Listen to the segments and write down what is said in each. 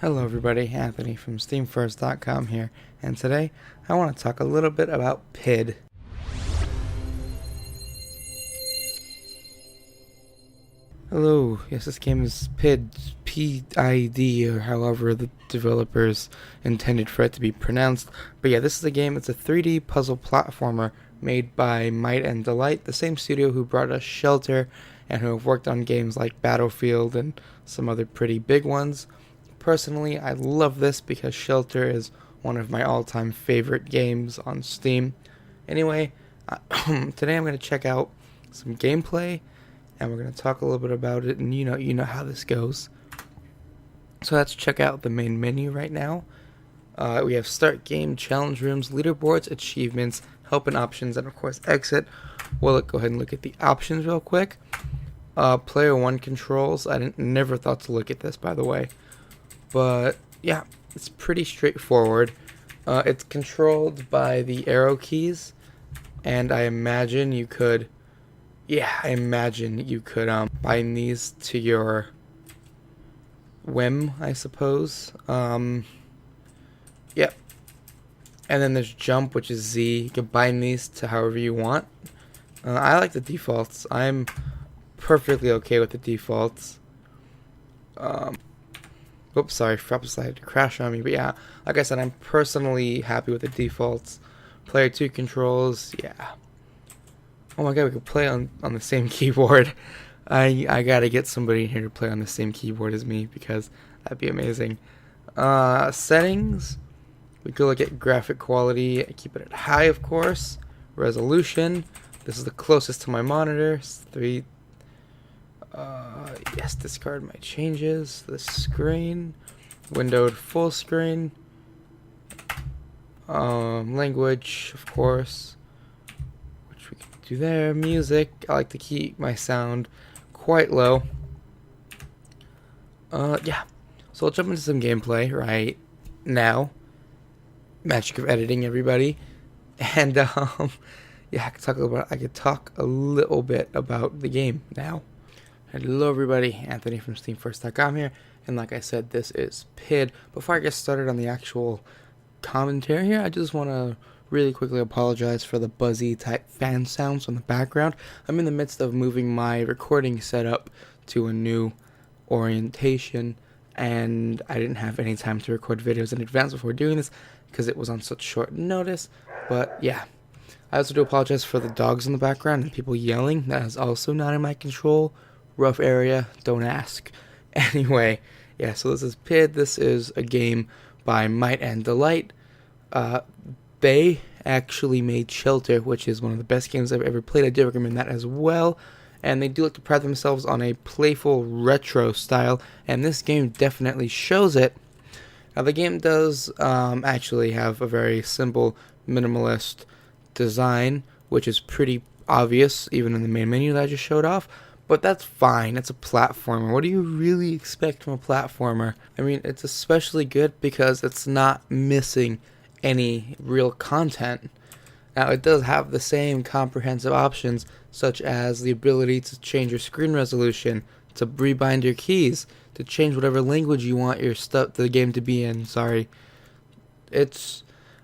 Hello everybody, Anthony from SteamFirst.com here, and today I want to talk a little bit about PID. Hello, yes, this game is PID, P-I-D, or however the developers intended for it to be pronounced. But yeah, this is a game, it's a 3D puzzle platformer made by Might and Delight, the same studio who brought us Shelter, and who have worked on games like Battlefield and some other pretty big ones. Personally, I love this because Shelter is one of my all-time favorite games on Steam. Anyway, today I'm going to check out some gameplay, and we're going to talk a little bit about it, and you know how this goes. So let's check out the main menu right now. We have Start Game, Challenge Rooms, Leaderboards, Achievements, Help and Options, and of course Exit. We'll go ahead and look at the options real quick. Player 1 controls. I never thought to look at this, by the way. But yeah, it's pretty straightforward. It's controlled by the arrow keys, and I imagine you could bind these to your whim, I suppose. Yep. And then there's jump, which is Z. You can bind these to however you want. I like the defaults. I'm perfectly okay with the defaults. Oops, sorry, Fraps decided to crash on me. But yeah, like I said, I'm personally happy with the defaults. Player 2 controls, yeah. Oh my god, we could play on the same keyboard. I gotta get somebody in here to play on the same keyboard as me, because that'd be amazing. Settings, we could look at graphic quality. I keep it at high, of course. Resolution, this is the closest to my monitor. 3. Yes, discard my changes. The screen, windowed full screen. Language, of course, which we can do there. Music, I like to keep my sound quite low. Yeah. So I'll jump into some gameplay right now. Magic of editing, everybody. And yeah, I could talk a little bit about the game now. Hello everybody, Anthony from SteamFirst.com here, and like I said, this is PID. Before I get started on the actual commentary here, I just want to really quickly apologize for the buzzy type fan sounds on the background. I'm in the midst of moving my recording setup to a new orientation, and I didn't have any time to record videos in advance before doing this because it was on such short notice. But yeah, I also do apologize for the dogs in the background and people yelling. That is also not in my control. Rough area, don't ask. Anyway, yeah, so this is PID. This is a game by Might and Delight. They actually made Shelter, which is one of the best games I've ever played. I do recommend that as well. And they do like to pride themselves on a playful retro style, and this game definitely shows it. Now, the game does actually have a very simple, minimalist design, which is pretty obvious, even in the main menu that I just showed off. But that's fine, it's a platformer. What do you really expect from a platformer? I mean, it's especially good because it's not missing any real content. Now, it does have the same comprehensive options, such as the ability to change your screen resolution, to rebind your keys, to change whatever language you want the game to be in. It's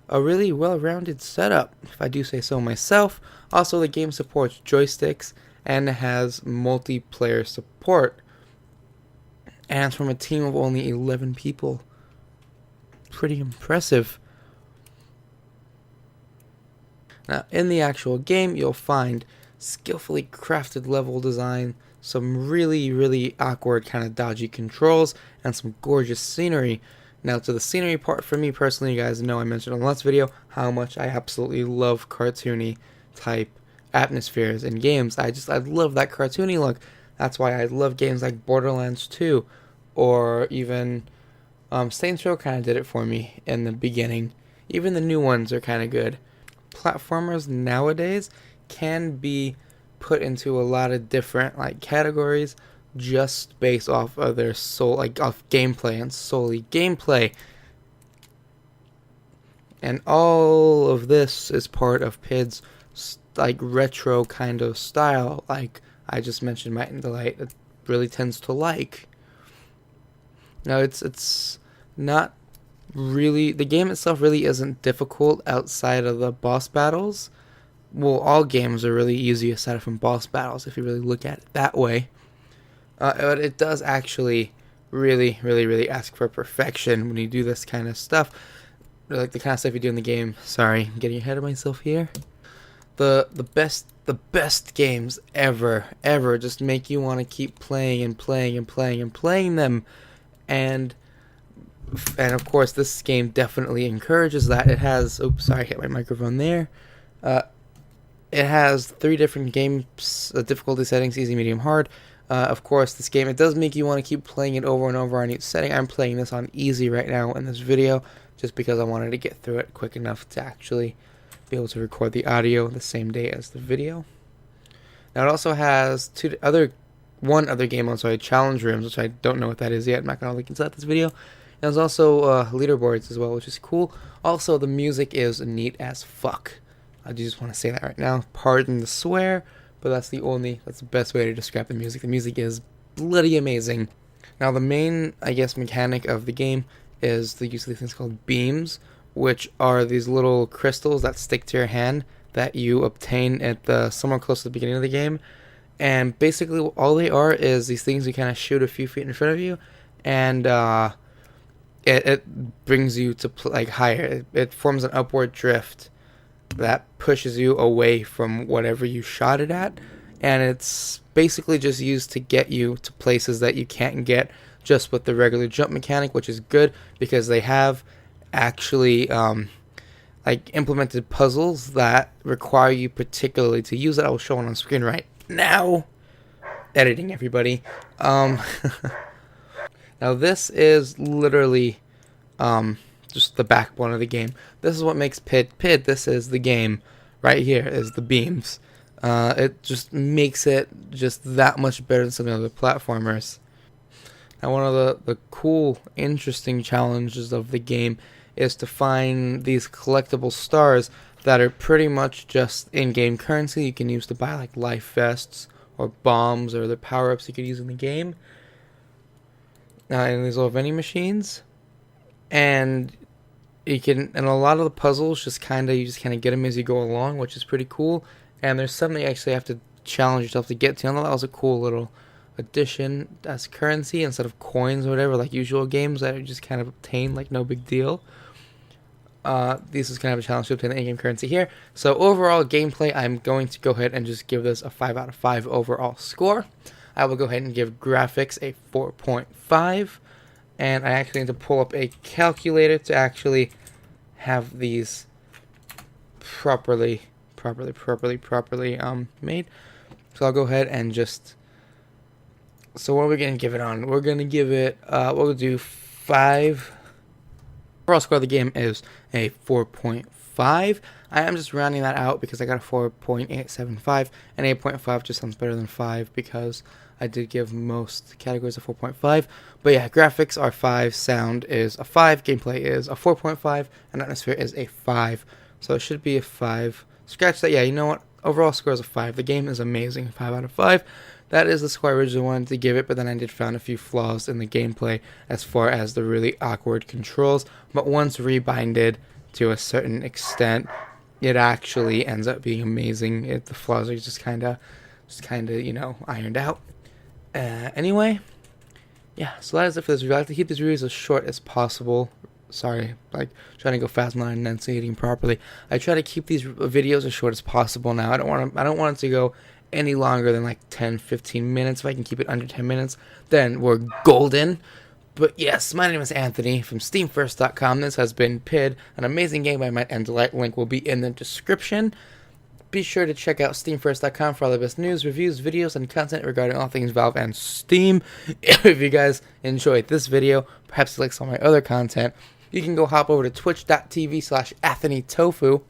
a really well-rounded setup, if I do say so myself. Also, the game supports joysticks and has multiplayer support, and it's from a team of only 11 people. Pretty impressive. Now, in the actual game, you'll find skillfully crafted level design, some really awkward kind of dodgy controls, and some gorgeous scenery. Now, to the scenery part, for me personally, you guys know I mentioned in the last video how much I absolutely love cartoony type atmospheres in games. I love that cartoony look. That's why I love games like Borderlands 2, or even Saints Row kind of did it for me in the beginning. Even the new ones are kind of good. Platformers nowadays can be put into a lot of different categories just based off of their off gameplay and solely gameplay. And all of this is part of PID's retro kind of style, like I just mentioned Might and Delight. It really tends to like. Now, it's not really, the game itself really isn't difficult outside of the boss battles. Well, all games are really easy aside from boss battles if you really look at it that way. But it does actually really ask for perfection when you do this kind of stuff. Like the kind of stuff you do in the game. Sorry, I'm getting ahead of myself here. The best games ever just make you want to keep playing and playing them, and of course this game definitely encourages that. It has, oops, sorry, I hit my microphone there. It has 3 different games difficulty settings: easy, medium, hard. Of course, this game, it does make you want to keep playing it over and over on each setting. I'm playing this on easy right now in this video, just because I wanted to get through it quick enough to actually be able to record the audio the same day as the video. Now it also has one other game mode, sorry, challenge rooms, which I don't know what that is yet. I'm not going to link into that this video. And there's also leaderboards as well, which is cool. Also, the music is neat as fuck. I just want to say that right now. Pardon the swear, but that's the best way to describe the music. The music is bloody amazing. Now the main, I guess, mechanic of the game is the use of these things called beams, which are these little crystals that stick to your hand that you obtain at somewhere close to the beginning of the game. And basically all they are is these things you kind of shoot a few feet in front of you, and it brings you to higher. It forms an upward drift that pushes you away from whatever you shot it at, and it's basically just used to get you to places that you can't get just with the regular jump mechanic, which is good because they have actually implemented puzzles that require you particularly to use it. I will show it on screen right now. Editing, everybody. Now this is literally just the backbone of the game. This is what makes PID. This is the game right here, is the beams. It just makes it just that much better than some of the other platformers. Now one of the cool, interesting challenges of the game is to find these collectible stars that are pretty much just in-game currency you can use to buy like life vests or bombs or other power-ups you could use in the game. In these little vending machines. And a lot of the puzzles you just kind of get them as you go along, which is pretty cool. And there's something you actually have to challenge yourself to get to. I know that was a cool little addition as currency instead of coins or whatever, like usual games that are just kind of obtained like no big deal. This is kind of a challenge to obtain the in-game currency here. So overall gameplay, I'm going to go ahead and just give this a 5 out of 5 overall score. I will go ahead and give graphics a 4.5. And I actually need to pull up a calculator to actually have these properly made. So I'll go ahead and just. So what are we gonna give it on? We're gonna give it. We'll do 5. Overall score of the game is a 4.5. I am just rounding that out because I got a 4.875, and 8.5 just sounds better than 5 because I did give most categories a 4.5. But yeah, graphics are 5, sound is a 5, gameplay is a 4.5, and atmosphere is a 5. So it should be a 5. Scratch that. Yeah, you know what? Overall score is a 5. The game is amazing. 5 out of 5. That is the score I originally wanted to give it, but then I did found a few flaws in the gameplay as far as the really awkward controls. But once rebinded to a certain extent, it actually ends up being amazing. The flaws are just kind of, ironed out. Anyway, yeah, so that is it for this review. I like to keep these reviews as short as possible. Sorry, trying to go fast, not enunciating properly. I try to keep these videos as short as possible now. I don't want it to go any longer than 10-15 minutes. If I can keep it under 10 minutes, then we're golden. But yes, my name is Anthony from SteamFirst.com. This has been PID, an amazing game by Might and Delight. Link will be in the description. Be sure to check out SteamFirst.com for all the best news, reviews, videos, and content regarding all things Valve and Steam. If you guys enjoyed this video, perhaps you like some of my other content, you can go hop over to twitch.tv/AnthonyTofu,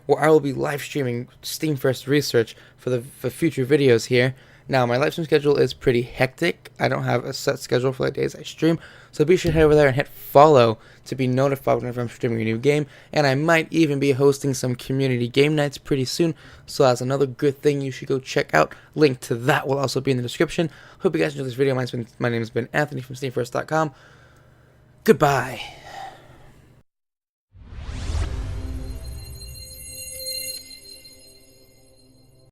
where I will be live streaming Steam First research for future videos here. Now, my live stream schedule is pretty hectic. I don't have a set schedule for the days I stream, so be sure to head over there and hit follow to be notified whenever I'm streaming a new game. And I might even be hosting some community game nights pretty soon, so that's another good thing you should go check out. Link to that will also be in the description. Hope you guys enjoyed this video. My name has been Anthony from SteamFirst.com. Goodbye.